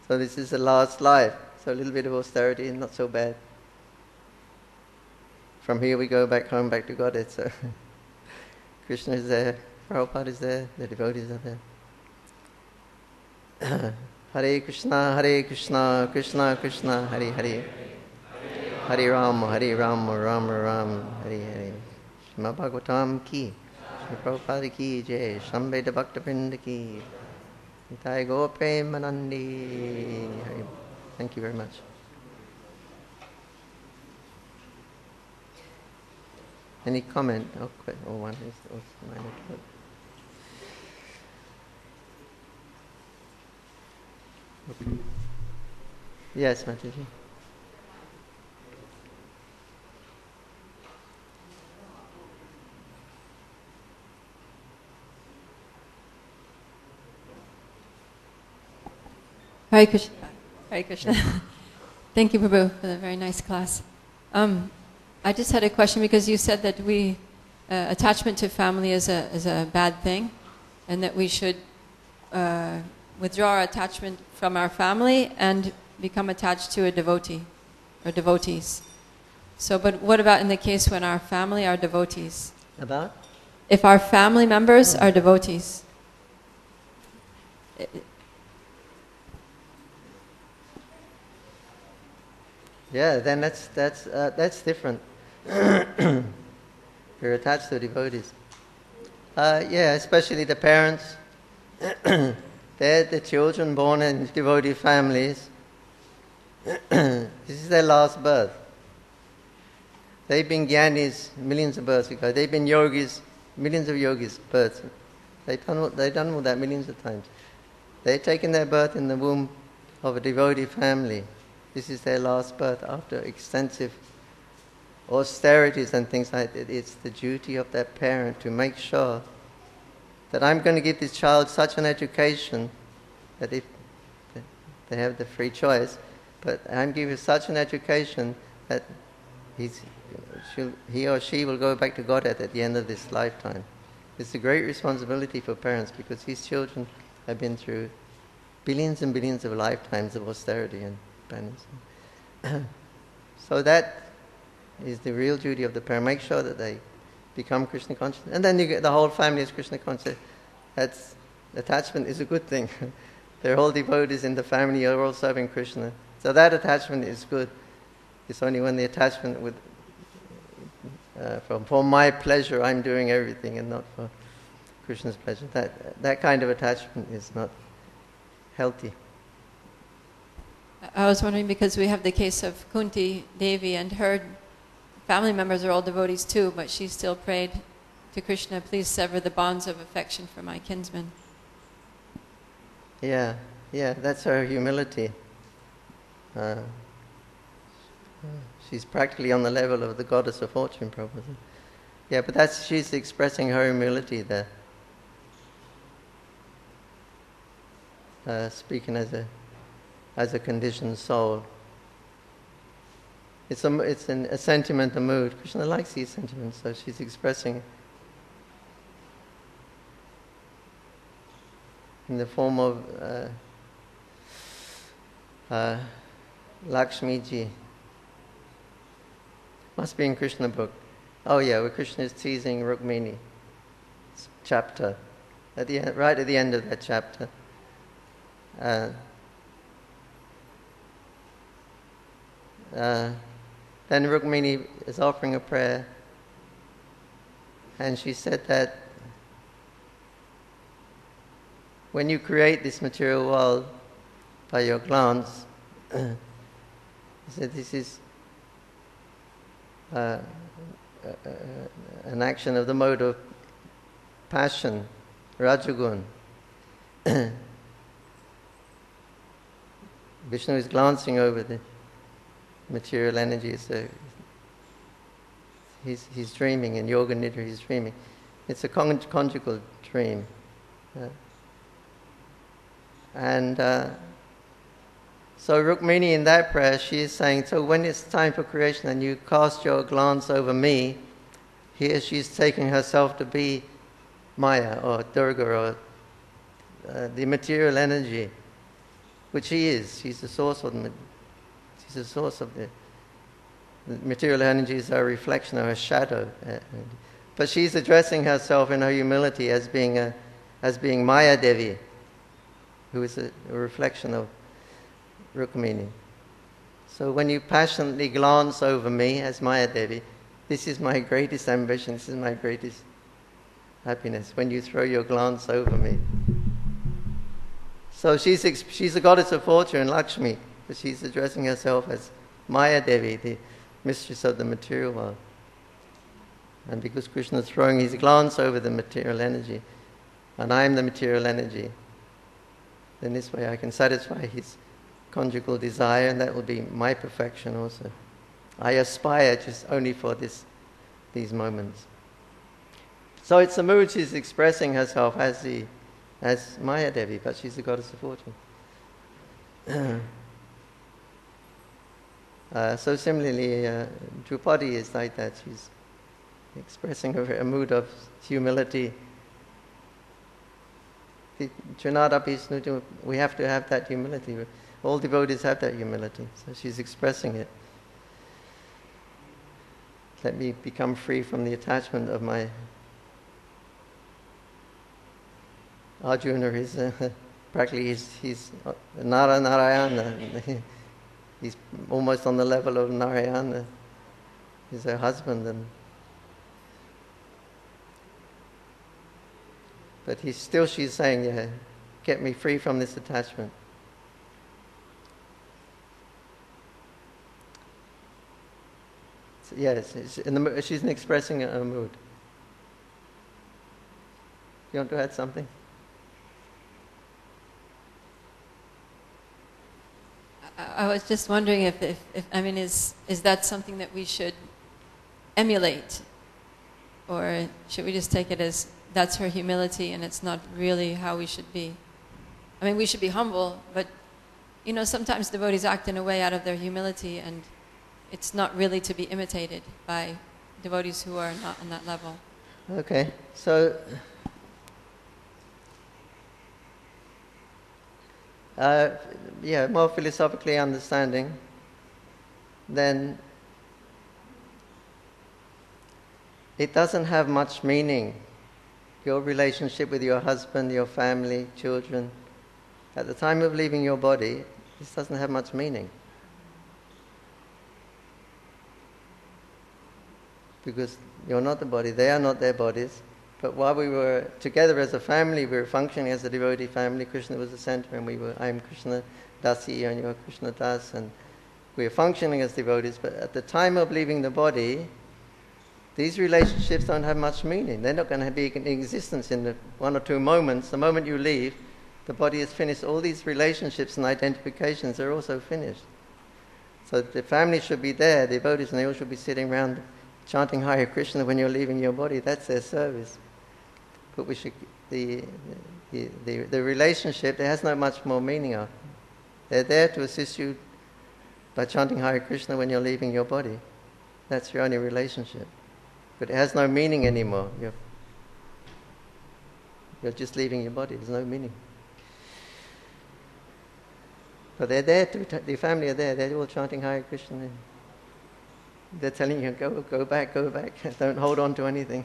So this is the last life. So a little bit of austerity is not so bad. From here we go back home, back to Godhead. So Krishna is there, Prabhupada is there, the devotees are there. Hare Krishna, Krishna Krishna, Hare Hare. Hare Rama, Rama Rama, Hare Hare. Srimad Bhagavatam ki, Srimad Prabhupada ki jai, Shambheda Bhaktavrinda ki, Nitai Gaur Premanandi. Thank you very much. Any comment? Okay. One is minor. Okay. Yes, Mataji. Hare Krishna. Hare Krishna. Thank you, Prabhu, for the very nice class. I just had a question because you said that attachment to family is a bad thing, and that we should withdraw our attachment from our family and become attached to a devotee or devotees. So, but what about in the case when our family are devotees? About? If our family members are devotees. Yeah, then that's different. You're attached to devotees. Yeah, especially the parents. They're the children born in devotee families. This is their last birth. They've been Jnanis millions of births ago. They've been yogis millions of yogis' births. They've done all that millions of times. They've taken their birth in the womb of a devotee family. This is their last birth after extensive austerities and things like that. It's the duty of that parent to make sure that I'm going to give this child such an education that if they have the free choice, but I'm giving such an education that he or she will go back to Godhead at the end of this lifetime. It's a great responsibility for parents because these children have been through billions and billions of lifetimes of austerity and penance. So that is the real duty of the parent. Make sure that they become Krishna conscious. And then you get the whole family is Krishna conscious. Attachment is a good thing. They're all devotees in the family, you're all serving Krishna. So that attachment is good. It's only when the attachment with for my pleasure I'm doing everything and not for Krishna's pleasure. That kind of attachment is not healthy. I was wondering because we have the case of Kunti Devi and her family members are all devotees too, but she still prayed to Krishna, please sever the bonds of affection for my kinsman. Yeah, that's her humility. She's practically on the level of the goddess of fortune, probably. Yeah, but she's expressing her humility there. Speaking as a conditioned soul. It's a sentiment, a mood. Krishna likes these sentiments, so she's expressing in the form of Lakshmi ji. Must be in Krishna book. Oh yeah, where Krishna is teasing Rukmini. It's chapter. Right at the end of that chapter. Then Rukmini is offering a prayer, and she said that when you create this material world by your glance, she said this is an action of the mode of passion, Rajagun. Vishnu is glancing over the material energy, so he's dreaming, in Yoga Nidra he's dreaming. It's a conjugal dream. So Rukmini in that prayer, she is saying, so when it's time for creation and you cast your glance over me, here she's taking herself to be Maya or Durga or the material energy, which she is. She's the source of the material energy is her reflection or her shadow. But she's addressing herself in her humility as being Maya Devi, who is a reflection of Rukmini. So when you passionately glance over me as Maya Devi, this is my greatest ambition, this is my greatest happiness, when you throw your glance over me. So she's a goddess of fortune, Lakshmi, but she's addressing herself as Maya Devi, the mistress of the material world. And because Krishna is throwing his glance over the material energy, and I am the material energy, then this way I can satisfy his conjugal desire, and that will be my perfection also. I aspire just only for these moments. So it's the mood she's expressing herself as Maya Devi, but she's the goddess of fortune. So similarly, Drupadi is like that. She's expressing a mood of humility. We have to have that humility. All devotees have that humility. So she's expressing it. Let me become free from the attachment of my Arjuna. Is practically he's Narayana. He's almost on the level of Narayana. He's her husband, but she's saying, yeah, get me free from this attachment. So, yes, she's expressing a mood. You want to add something? I was just wondering if I mean, is that something that we should emulate? Or should we just take it as that's her humility and it's not really how we should be? I mean, we should be humble, but, you know, sometimes devotees act in a way out of their humility and it's not really to be imitated by devotees who are not on that level. Okay, so more philosophically understanding, then it doesn't have much meaning. Your relationship with your husband, your family, children, at the time of leaving your body, this doesn't have much meaning. Because you're not the body, they are not their bodies. But while we were together as a family, we were functioning as a devotee family. Krishna was the center, and I'm Krishna Dasi, and you're Krishna Das, and we were functioning as devotees. But at the time of leaving the body, these relationships don't have much meaning. They're not going to be in existence in the 1 or 2 moments. The moment you leave, the body is finished. All these relationships and identifications are also finished. So the family should be there, the devotees, and they all should be sitting around chanting Hare Krishna when you're leaving your body. That's their service. But we should, the relationship, there has not much more meaning of. They're there to assist you by chanting Hare Krishna when you're leaving your body. That's your only relationship. But it has no meaning anymore. You're just leaving your body. There's no meaning. But they're there, the family are there. They're all chanting Hare Krishna. They're telling you, go back. Don't hold on to anything.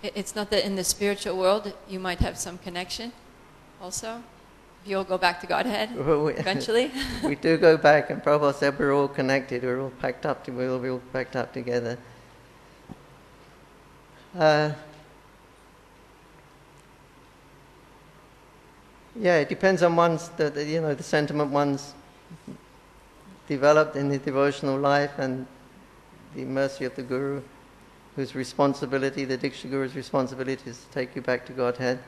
It's not that in the spiritual world you might have some connection also? If you'll go back to Godhead eventually? We do go back, and Prabhupada said we're all connected, we're all packed up, we're all packed up together. It depends on the sentiment one's developed in the devotional life and the mercy of the Guru, whose responsibility, the Diksha Guru's responsibility, is to take you back to Godhead.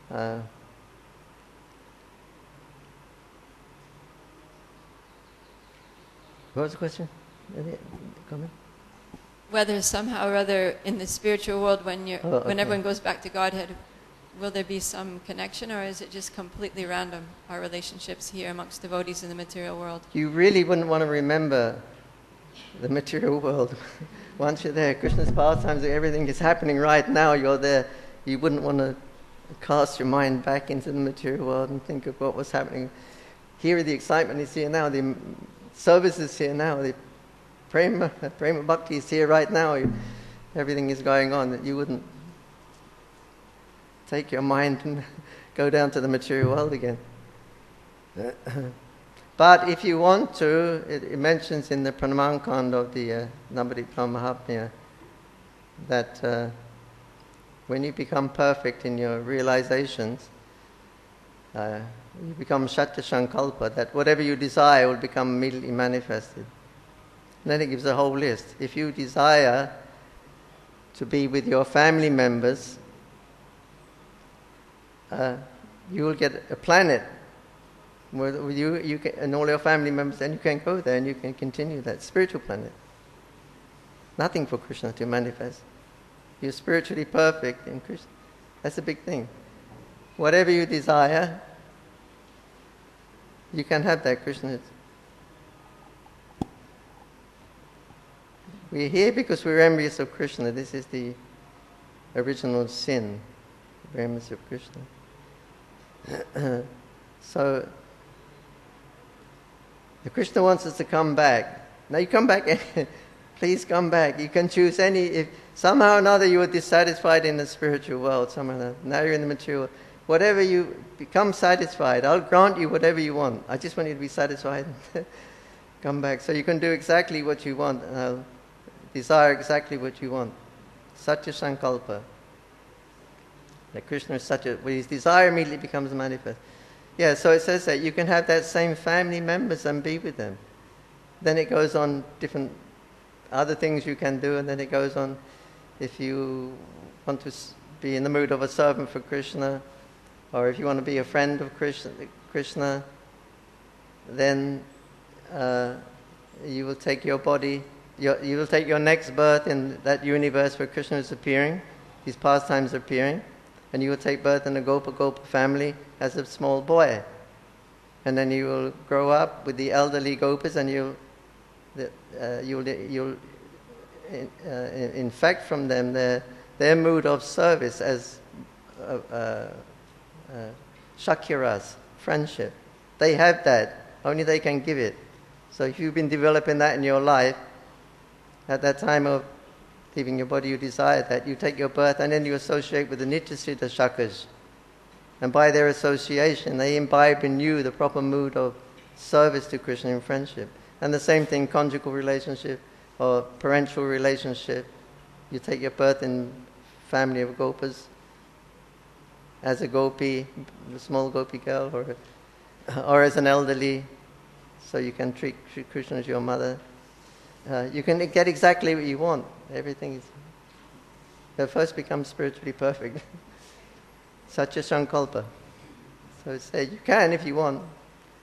What was the question? Any comment? Whether somehow or other in the spiritual world, when everyone goes back to Godhead, will there be some connection, or is it just completely random, our relationships here amongst devotees in the material world? You really wouldn't want to remember the material world. Once you're there, Krishna's pastimes, everything is happening right now, you're there. You wouldn't want to cast your mind back into the material world and think of what was happening. Here, the excitement is here now, the service is here now, the prema bhakti is here right now. Everything is going on. That you wouldn't take your mind and go down to the material world again. But if you want to, it mentions in the Pranamakand of the Navadvip Mahatmya that when you become perfect in your realizations, you become Satya Sankalpa, that whatever you desire will become immediately manifested. And then it gives a whole list. If you desire to be with your family members, you will get a planet where you can, and all your family members, then you can go there and you can continue that spiritual planet. Nothing for Krishna to manifest. You're spiritually perfect in Krishna. That's a big thing. Whatever you desire, you can have that. Krishna. We're here because we're envious of Krishna. This is the original sin, we're envious of Krishna. So, if Krishna wants us to come back, now you come back, please come back. You can choose any, if somehow or another you were dissatisfied in the spiritual world, somehow or another, now you're in the material world. Whatever you become satisfied, I'll grant you whatever you want. I just want you to be satisfied. Come back. So you can do exactly what you want, and I'll desire exactly what you want. Satya Sankalpa. That Krishna is such a, his desire immediately becomes manifest. Yeah, so it says that you can have that same family members and be with them. Then it goes on different other things you can do, and then it goes on if you want to be in the mood of a servant for Krishna, or if you want to be a friend of Krishna, then you will take your body, you will take your next birth in that universe where Krishna is appearing, these pastimes are appearing, and you will take birth in a Gopa family as a small boy. And then you will grow up with the elderly Gopas, and you'll infect from them their mood of service as Shakiras, friendship. They have that, only they can give it. So if you've been developing that in your life, at that time of leaving your body you desire that, you take your birth and then you associate with the Nityasiddha Shakas. And by their association, they imbibe in you the proper mood of service to Krishna in friendship. And the same thing, conjugal relationship or parental relationship. You take your birth in family of Gopas as a gopi, a small gopi girl, or as an elderly, so you can treat Krishna as your mother. You can get exactly what you want. Everything is... But first become spiritually perfect. Satya Sankalpa. So it's said you can if you want,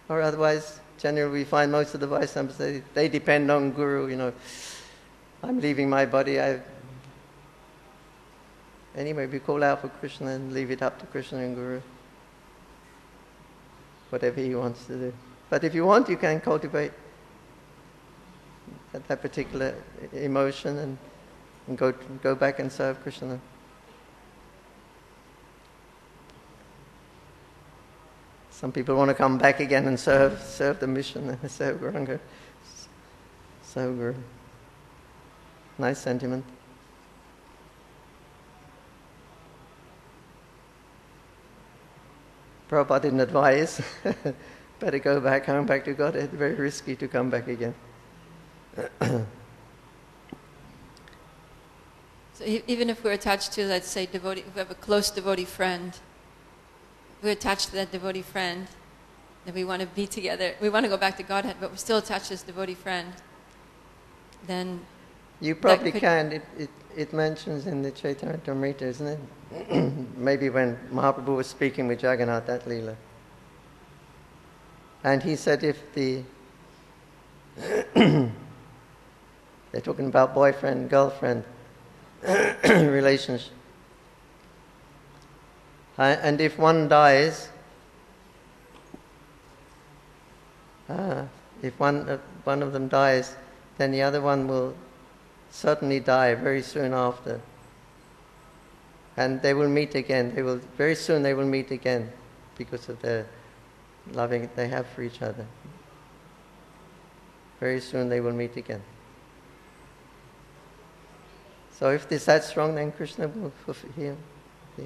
or otherwise, generally we find most of the Vaishnavas, they depend on Guru, I'm leaving my body, anyway, we call out for Krishna and leave it up to Krishna and Guru. Whatever he wants to do. But if you want, you can cultivate that particular emotion and go back and serve Krishna. Some people want to come back again and serve the mission and serve Gauranga. So Guru. Nice sentiment. Prabhupada didn't advise. Better go back, come back to God. It's very risky to come back again. So even if we're attached to, let's say, devotee, if we have a close devotee friend, we're attached to that devotee friend, that we want to be together, we want to go back to Godhead, but we're still attached to this devotee friend, then... You probably can. It mentions in the Chaitanya Charitamrita, isn't it? Maybe when Mahaprabhu was speaking with Jagannath, that Leela. And he said if the... they're talking about boyfriend, girlfriend relationship. And if one dies, if one of them dies, then the other one will certainly die very soon after. And they will meet again. Very soon they will meet again because of the loving they have for each other. Very soon they will meet again. So if this is that strong, then Krishna will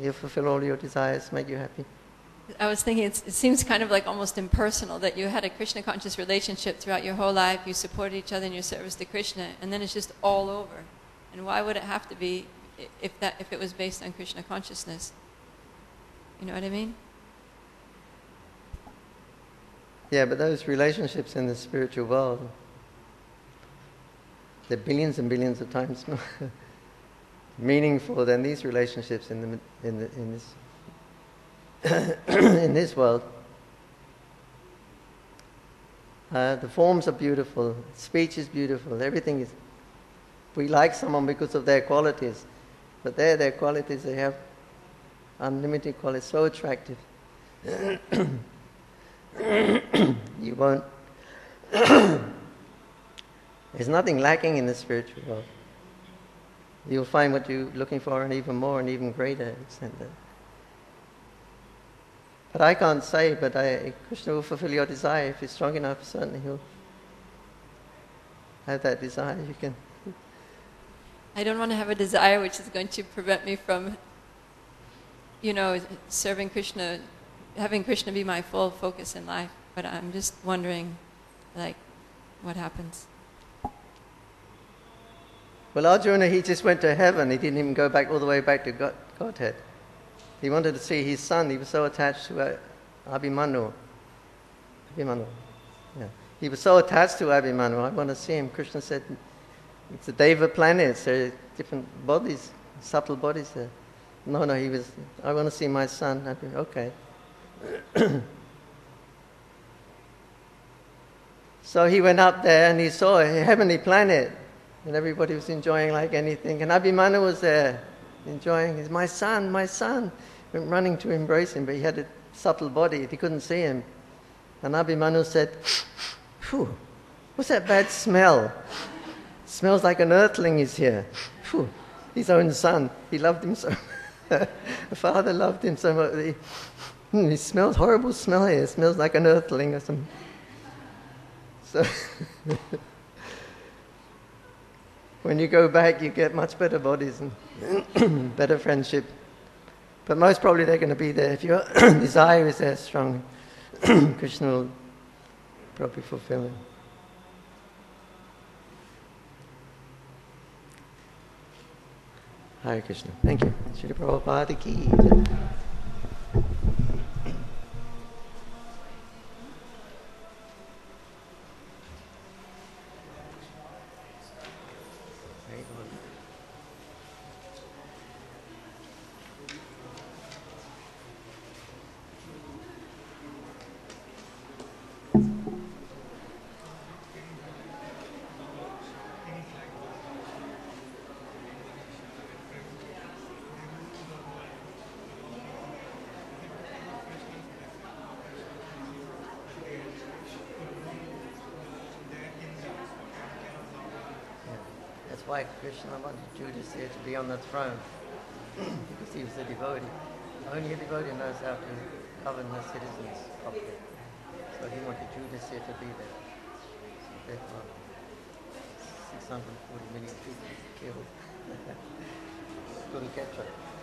he'll fulfill all your desires, make you happy. I was thinking it seems kind of like almost impersonal that you had a Krishna conscious relationship throughout your whole life, you supported each other in your service to Krishna, and then it's just all over. And why would it have to be if it was based on Krishna consciousness? You know what I mean? Yeah, but those relationships in the spiritual world, they're billions and billions of times more meaningful than these relationships in this in this world. The forms are beautiful, speech is beautiful, everything is... We like someone because of their qualities, but their qualities, they have unlimited qualities, so attractive. You won't... There's nothing lacking in the spiritual world. You'll find what you're looking for and even more and even greater extent. But I can't say, but Krishna will fulfill your desire. If it's strong enough, certainly he'll have that desire. You can... I don't want to have a desire which is going to prevent me from, serving Krishna, having Krishna be my full focus in life. But I'm just wondering, what happens? Well, Arjuna, he just went to heaven. He didn't even go back all the way back to Godhead. He wanted to see his son. He was so attached to Abhimanyu. Yeah. he was so attached to Abhimanyu. I want to see him. Krishna said, it's a Deva planet. There are different bodies, subtle bodies there. No, I want to see my son. Okay. So he went up there and he saw a heavenly planet. And everybody was enjoying like anything. And Abhimanyu was there, enjoying. He's my son, my son. Went running to embrace him, but he had a subtle body. He couldn't see him. And Abhimanyu said, phew, what's that bad smell? Smells like an earthling is here. Phew, his own son. He loved him so. The father loved him so much. He smells horrible smell here. It smells like an earthling or something. So when you go back, you get much better bodies and better friendship. But most probably they're going to be there. If your desire is there strong, Krishna will probably fulfill it. Hare Krishna. Thank you. Srila Prabhupada ki jai. Why Krishna wanted Judas here to be on the throne, because he was a devotee. Only a devotee knows how to govern the citizens properly. So he wanted Judas here to be there. So therefore, 640 million people killed. Couldn't capture it.